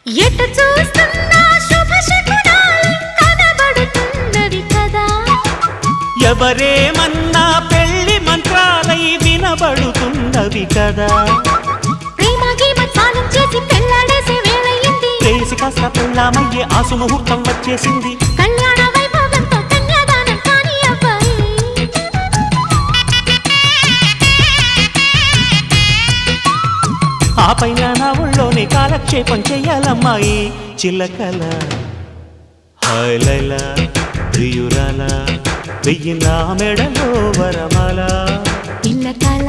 ఎటు చూస్తున్నా శుభ శకునాలు కనబడుతున్నవి కదా. ఎవరేమన్నా పెళ్లి మంత్రాలై వినబడుతున్నవి కదా. ప్రేమ గీమ స్నానం చేసి పెళ్ళాడేసే వేళయింది. ప్రేసి కాస్త పెళ్ళామయ్యే ఆసు ముహూర్తం వచ్చేసింది. కళ్యాణ వైభోగంతో కన్యాదానం కాని అబ్బాయి. ఆ పైన నా ఒళ్ళోని కాలక్షేపం చెయ్యాలమ్మాయి. చిలకల హాయ్ లైలా ప్రియురాల వెయ్యి నా మెడలో వరమాల. పిల్ల కళ